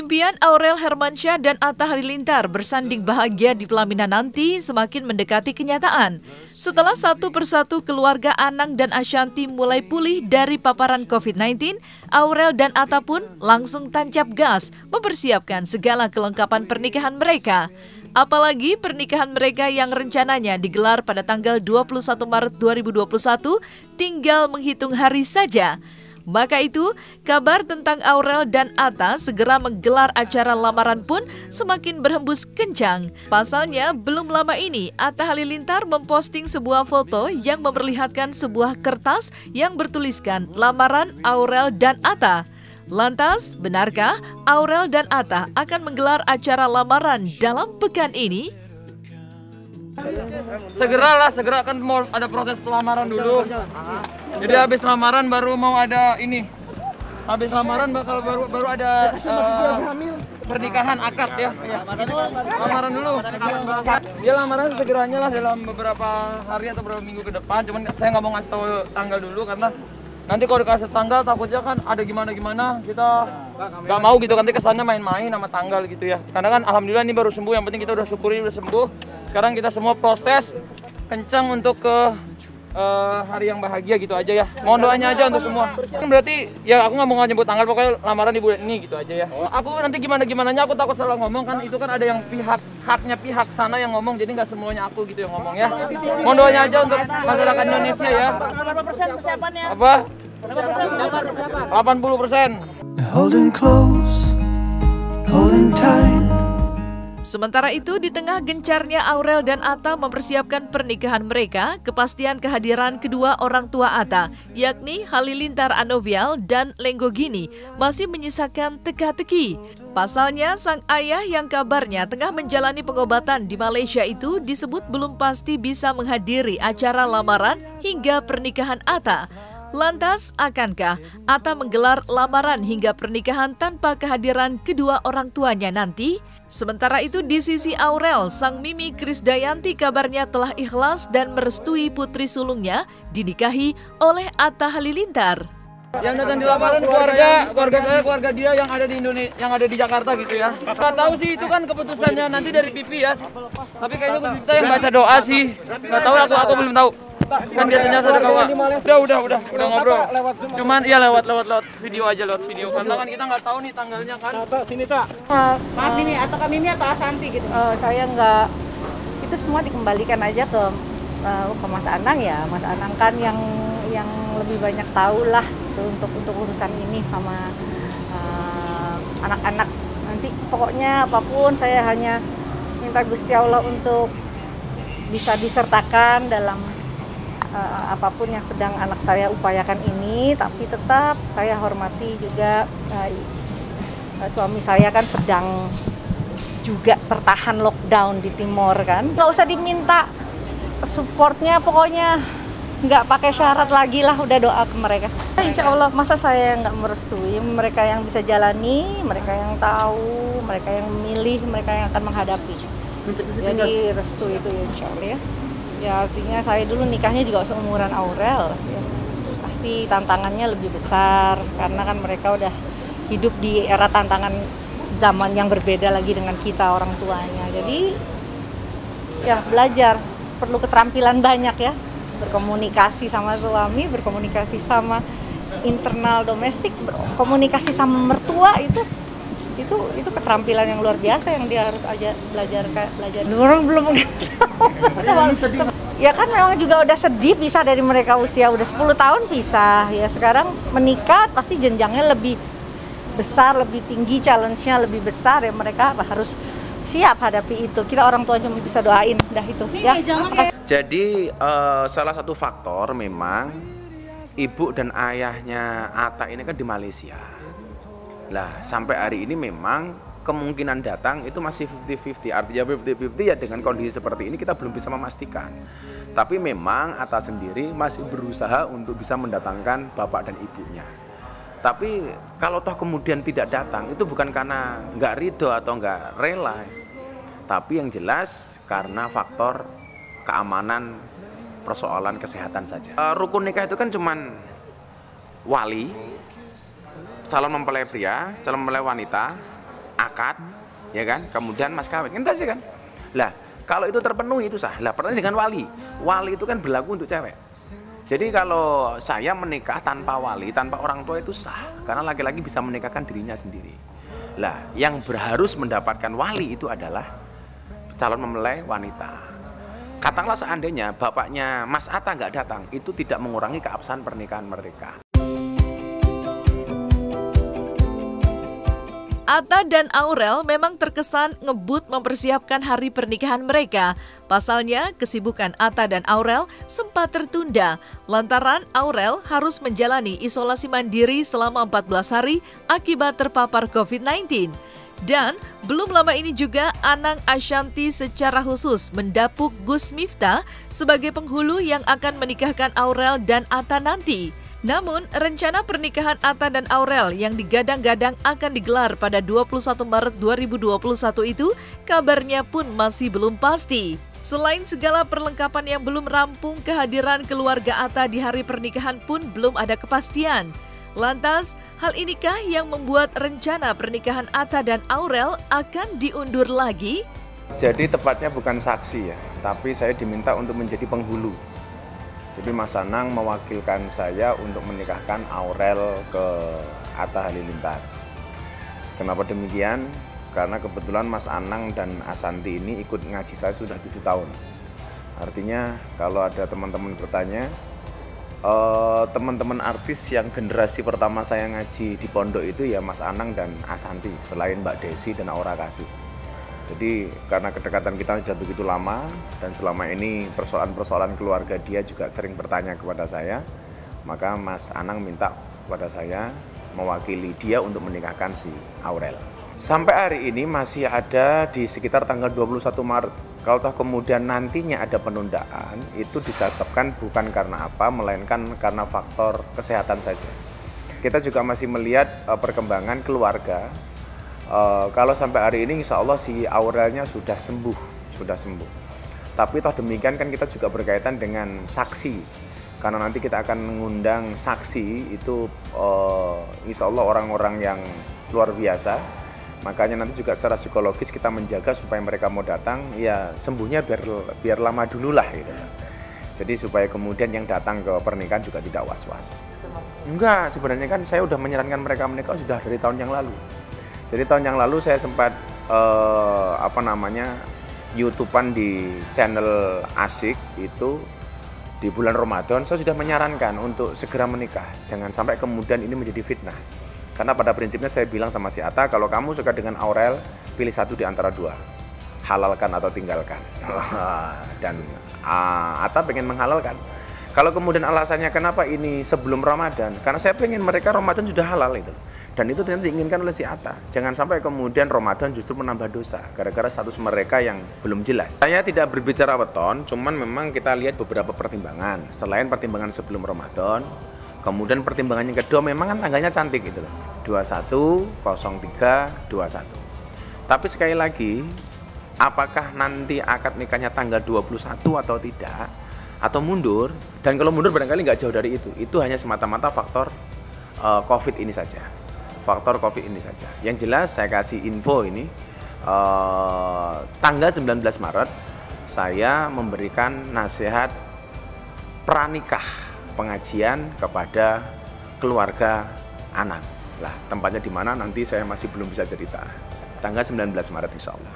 Impian Aurel Hermansyah dan Atta Halilintar bersanding bahagia di pelaminan nanti semakin mendekati kenyataan. Setelah satu persatu keluarga Anang dan Ashanti mulai pulih dari paparan COVID-19, Aurel dan Atta pun langsung tancap gas mempersiapkan segala kelengkapan pernikahan mereka. Apalagi pernikahan mereka yang rencananya digelar pada tanggal 21 Maret 2021 tinggal menghitung hari saja. Maka itu, kabar tentang Aurel dan Atta segera menggelar acara lamaran pun semakin berhembus kencang. Pasalnya, belum lama ini Atta Halilintar memposting sebuah foto yang memperlihatkan sebuah kertas yang bertuliskan lamaran Aurel dan Atta. Lantas, benarkah Aurel dan Atta akan menggelar acara lamaran dalam pekan ini? Segera kan mau ada proses pelamaran dulu. Jadi habis lamaran baru mau ada ini. Habis lamaran baru ada pernikahan akad ya. Lamaran dulu. Ya lamaran segeranya lah dalam beberapa hari atau beberapa minggu ke depan. Cuman saya nggak mau ngasih tahu tanggal dulu karena nanti kalau dikasih tanggal takutnya kan ada gimana kita nggak mau gitu, nanti kesannya main-main sama tanggal gitu ya. Karena kan alhamdulillah ini baru sembuh, yang penting kita udah syukuri udah sembuh. Sekarang kita semua proses kencang untuk ke hari yang bahagia gitu aja ya. Mohon doanya aja untuk semua. Berarti ya aku nggak mau nyebut tanggal, pokoknya lamaran di bulan ini gitu aja ya. Aku nanti gimana-gimananya aku takut salah ngomong kan, itu kan ada yang haknya pihak sana yang ngomong, jadi nggak semuanya aku gitu yang ngomong ya. Mohon doanya aja untuk masyarakat Indonesia ya. Berapa persen persiapannya? Apa? 80%. Holding close, holding tight. Sementara itu, di tengah gencarnya Aurel dan Atta mempersiapkan pernikahan mereka, kepastian kehadiran kedua orang tua Atta, yakni Halilintar Anovial dan Lenggogini, masih menyisakan teka-teki. Pasalnya, sang ayah yang kabarnya tengah menjalani pengobatan di Malaysia itu disebut belum pasti bisa menghadiri acara lamaran hingga pernikahan Atta. Lantas, akankah Atta menggelar lamaran hingga pernikahan tanpa kehadiran kedua orang tuanya nanti? Sementara itu di sisi Aurel, sang Mimi Krisdayanti kabarnya telah ikhlas dan merestui putri sulungnya dinikahi oleh Atta Halilintar. Yang datang di lamaran keluarga dia yang ada di Indonesia, yang ada di Jakarta gitu ya. Nggak tahu sih, itu kan keputusannya nanti dari Pipi ya. Tapi kayaknya kita yang baca doa sih. Nggak tahu, aku belum tahu. Kan biasanya saya udah ngobrol. Cuman iya lewat video aja, lewat video. Karena kan kita nggak tahu nih tanggalnya kan. Sini tak. Maaf ini atau kami ini atau Ashanti gitu. Saya nggak, itu semua dikembalikan aja ke Mas Anang ya. Mas Anang kan yang lebih banyak tahu lah untuk urusan ini sama anak-anak. Nanti pokoknya apapun saya hanya minta Gusti Allah untuk bisa disertakan dalam apapun yang sedang anak saya upayakan ini, tapi tetap saya hormati juga suami saya kan sedang juga tertahan lockdown di Timor kan. Nggak usah diminta supportnya, pokoknya nggak pakai syarat lagi lah, udah doa ke mereka. Insya Allah, masa saya nggak merestui, mereka yang bisa jalani, mereka yang tahu, mereka yang memilih, mereka yang akan menghadapi. Jadi restu itu insya Allah ya. Ya artinya saya dulu nikahnya juga seumuran Aurel ya. Pasti tantangannya lebih besar karena kan mereka udah hidup di era tantangan zaman yang berbeda lagi dengan kita orang tuanya. Jadi ya belajar, perlu keterampilan banyak ya, berkomunikasi sama suami, berkomunikasi sama internal domestik, berkomunikasi sama mertua, itu keterampilan yang luar biasa yang dia harus belajar. Orang belum ya kan memang juga udah sedih pisah dari mereka, usia udah 10 tahun pisah ya. Sekarang menikah pasti jenjangnya lebih besar, lebih tinggi, challenge-nya lebih besar ya. Mereka harus siap hadapi itu. Kita orang tua cuma bisa doain dah itu ya. Jadi salah satu faktor memang ibu dan ayahnya Atta ini kan di Malaysia. Lah sampai hari ini memang kemungkinan datang itu masih 50-50. Artinya 50-50 ya, dengan kondisi seperti ini kita belum bisa memastikan. Tapi memang Atta sendiri masih berusaha untuk bisa mendatangkan bapak dan ibunya. Tapi kalau toh kemudian tidak datang, itu bukan karena nggak ridho atau nggak rela. Tapi yang jelas karena faktor keamanan, persoalan kesehatan saja. Rukun nikah itu kan cuman wali, calon mempelai pria, calon mempelai wanita, akad, ya kan? Kemudian mas kawin, kan sih kan? Lah, kalau itu terpenuhi itu sah. Lah, pertanyaan dengan wali. Wali itu kan berlaku untuk cewek. Jadi kalau saya menikah tanpa wali, tanpa orang tua itu sah, karena laki-laki bisa menikahkan dirinya sendiri. Lah, yang harus mendapatkan wali itu adalah calon mempelai wanita. Katakanlah seandainya bapaknya Mas Atta nggak datang, itu tidak mengurangi keabsahan pernikahan mereka. Atta dan Aurel memang terkesan ngebut mempersiapkan hari pernikahan mereka. Pasalnya, kesibukan Atta dan Aurel sempat tertunda lantaran Aurel harus menjalani isolasi mandiri selama 14 hari akibat terpapar COVID-19. Dan belum lama ini juga Anang Ashanti secara khusus mendapuk Gus Miftah sebagai penghulu yang akan menikahkan Aurel dan Atta nanti. Namun, rencana pernikahan Atta dan Aurel yang digadang-gadang akan digelar pada 21 Maret 2021 itu kabarnya pun masih belum pasti. Selain segala perlengkapan yang belum rampung, kehadiran keluarga Atta di hari pernikahan pun belum ada kepastian. Lantas, hal inikah yang membuat rencana pernikahan Atta dan Aurel akan diundur lagi? Jadi tepatnya bukan saksi ya, tapi saya diminta untuk menjadi penghulu. Jadi Mas Anang mewakilkan saya untuk menikahkan Aurel ke Atta Halilintar. Kenapa demikian? Karena kebetulan Mas Anang dan Ashanti ini ikut ngaji saya sudah 7 tahun. Artinya kalau ada teman-teman bertanya, teman-teman artis yang generasi pertama saya ngaji di pondok itu ya Mas Anang dan Ashanti, selain Mbak Desi dan Aura Kasih. Jadi karena kedekatan kita sudah begitu lama dan selama ini persoalan-persoalan keluarga dia juga sering bertanya kepada saya, maka Mas Anang minta kepada saya mewakili dia untuk menikahkan si Aurel. Sampai hari ini masih ada di sekitar tanggal 21 Maret. Kalau toh kemudian nantinya ada penundaan, itu disebabkan bukan karena apa, melainkan karena faktor kesehatan saja. Kita juga masih melihat perkembangan keluarga. Kalau sampai hari ini insya Allah si Aurelnya sudah sembuh. Tapi toh demikian kan kita juga berkaitan dengan saksi, karena nanti kita akan mengundang saksi itu insya Allah orang-orang yang luar biasa. Makanya nanti juga secara psikologis kita menjaga supaya mereka mau datang ya sembuhnya biar lama dulu lah gitu. Jadi supaya kemudian yang datang ke pernikahan juga tidak was-was. Enggak, sebenarnya kan saya udah menyarankan mereka menikah sudah dari tahun yang lalu. Jadi tahun yang lalu saya sempat YouTubean di channel Asik itu di bulan Ramadan saya sudah menyarankan untuk segera menikah. Jangan sampai kemudian ini menjadi fitnah. Karena pada prinsipnya saya bilang sama si Atta, kalau kamu suka dengan Aurel, pilih satu di antara dua. Halalkan atau tinggalkan. Dan Atta pengen menghalalkan. Kalau kemudian alasannya kenapa ini sebelum Ramadan, karena saya pengen mereka Ramadan sudah halal itu. Dan itu ternyata diinginkan oleh si Atta. Jangan sampai kemudian Ramadan justru menambah dosa gara-gara status mereka yang belum jelas. Saya tidak berbicara weton, cuman memang kita lihat beberapa pertimbangan. Selain pertimbangan sebelum Ramadan, kemudian pertimbangan yang kedua memang kan tanggalnya cantik gitu loh. 21/03/21. Tapi sekali lagi, apakah nanti akad nikahnya tanggal 21 atau tidak? Atau mundur, dan kalau mundur barangkali nggak jauh dari itu hanya semata-mata faktor COVID ini saja. Faktor COVID ini saja. Yang jelas saya kasih info ini, tanggal 19 Maret saya memberikan nasihat pranikah pengajian kepada keluarga Anang. Lah tempatnya di mana nanti saya masih belum bisa cerita. Tanggal 19 Maret insya Allah.